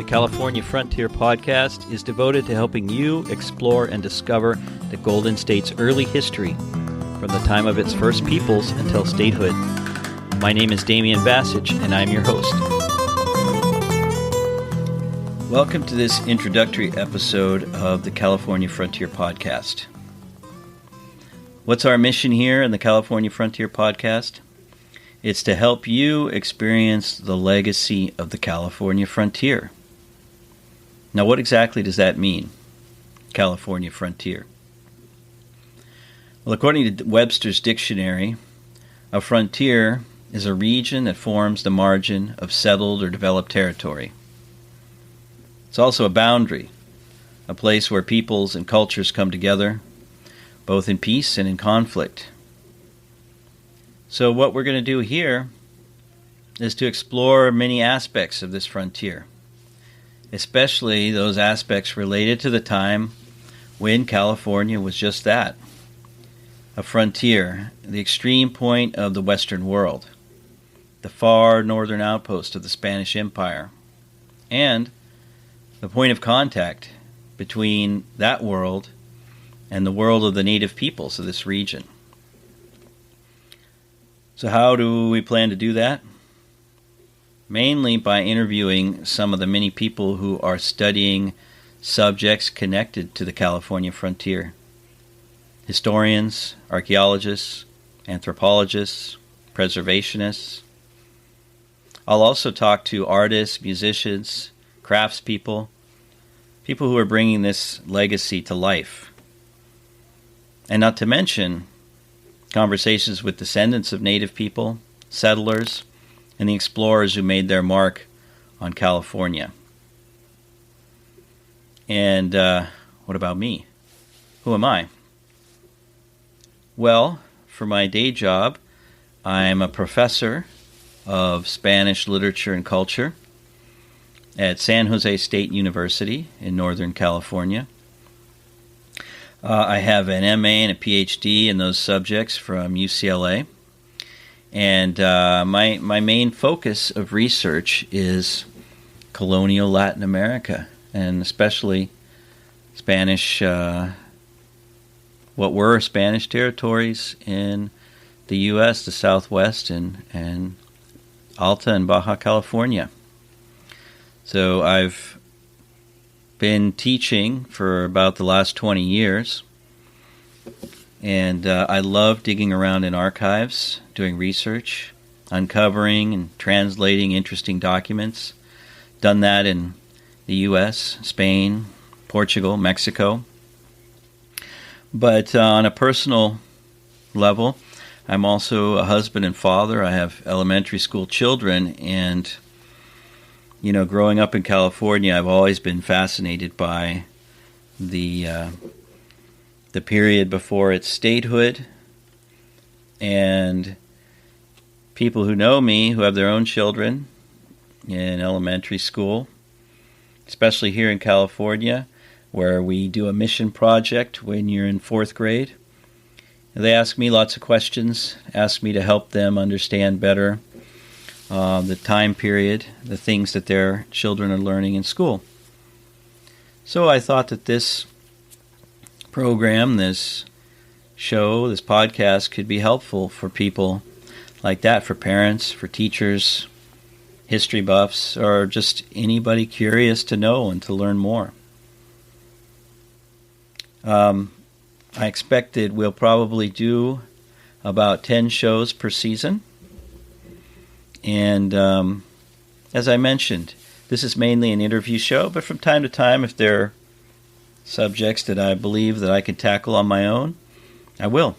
California Frontier podcast is devoted to helping you explore and discover the Golden State's early history, from the time of its first peoples until statehood. My name is Damian Bassage, and I'm your host. Welcome to this introductory episode of the California Frontier podcast. What's our mission here in the California Frontier podcast? It's to help you experience the legacy of the California frontier. Now, what exactly does that mean, California frontier? Well, according to Webster's dictionary, a frontier is a region that forms the margin of settled or developed territory. It's also a boundary, a place where peoples and cultures come together, both in peace and in conflict. So what we're going to do here is to explore many aspects of this frontier, especially those aspects related to the time when California was just that, a frontier, the extreme point of the Western world, the far northern outpost of the Spanish Empire, and the point of contact between that world and the world of the native peoples of this region. So how do we plan to do that? Mainly by interviewing some of the many people who are studying subjects connected to the California frontier. Historians, archaeologists, anthropologists, preservationists. I'll also talk to artists, musicians, craftspeople, people who are bringing this legacy to life. And not to mention conversations with descendants of native people, settlers, and the explorers who made their mark on California. And what about me? Who am I? Well, for my day job, I'm a professor of Spanish literature and culture at San Jose State University in Northern California. I have an MA and a PhD in those subjects from UCLA. And my main focus of research is colonial Latin America, and especially Spanish, what were Spanish territories in the U.S., the Southwest, and Alta and Baja California. So I've been teaching for about the last 20 years. And I love digging around in archives, doing research, uncovering and translating interesting documents. Done that in the U.S., Spain, Portugal, Mexico. But on a personal level, I'm also a husband and father. I have elementary school children, and growing up in California, I've always been fascinated by the period before its statehood, and people who know me who have their own children in elementary school, especially here in California, where we do a mission project when you're in 4th grade. They ask me lots of questions, ask me to help them understand better the time period, the things that their children are learning in school. So I thought that this program, this show, this podcast could be helpful for people like that, for parents, for teachers, history buffs, or just anybody curious to know and to learn more. I expect that we'll probably do about 10 shows per season. And as I mentioned, this is mainly an interview show, but from time to time, if there are subjects that I believe that I can tackle on my own, I will.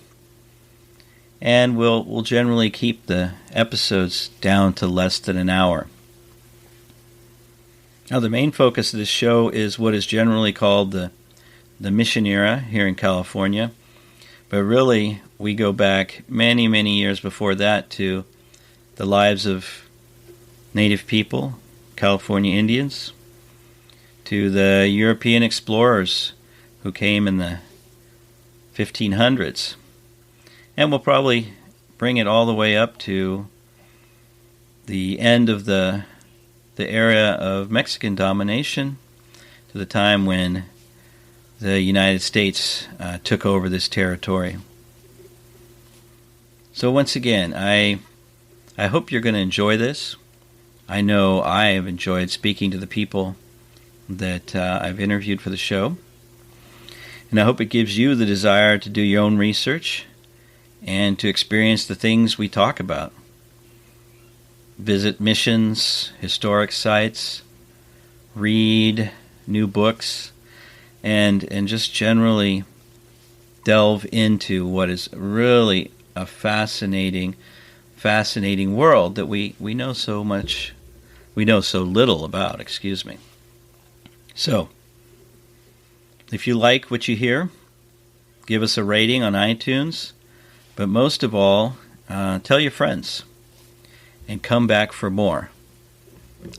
And we'll generally keep the episodes down to less than an hour. Now, the main focus of this show is what is generally called the Mission era here in California. But really, we go back many, many years before that to the lives of native people, California Indians, to the European explorers who came in the 1500s. And we'll probably bring it all the way up to the end of the the era of Mexican domination to the time when the United States took over this territory. So once again, I hope you're going to enjoy this. I know I have enjoyed speaking to the people that I've interviewed for the show. And I hope it gives you the desire to do your own research and to experience the things we talk about. Visit missions, historic sites, read new books, and just generally delve into what is really a fascinating world that we know so little about, So, if you like what you hear, give us a rating on iTunes, but most of all, tell your friends and come back for more.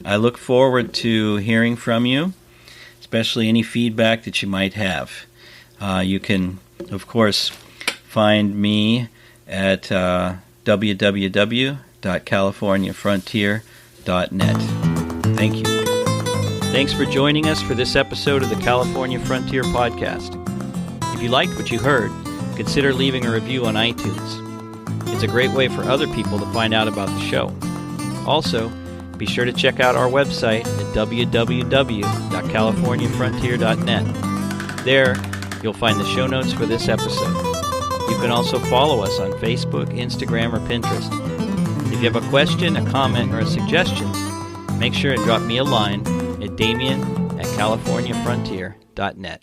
I look forward to hearing from you, especially any feedback that you might have. You can, of course, find me at www.californiafrontier.net. Thank you. Thanks for joining us for this episode of the California Frontier Podcast. If you liked what you heard, consider leaving a review on iTunes. It's a great way for other people to find out about the show. Also, be sure to check out our website at www.californiafrontier.net. There, you'll find the show notes for this episode. You can also follow us on Facebook, Instagram, or Pinterest. If you have a question, a comment, or a suggestion, make sure to drop me a line at Damien@CaliforniaFrontier.net.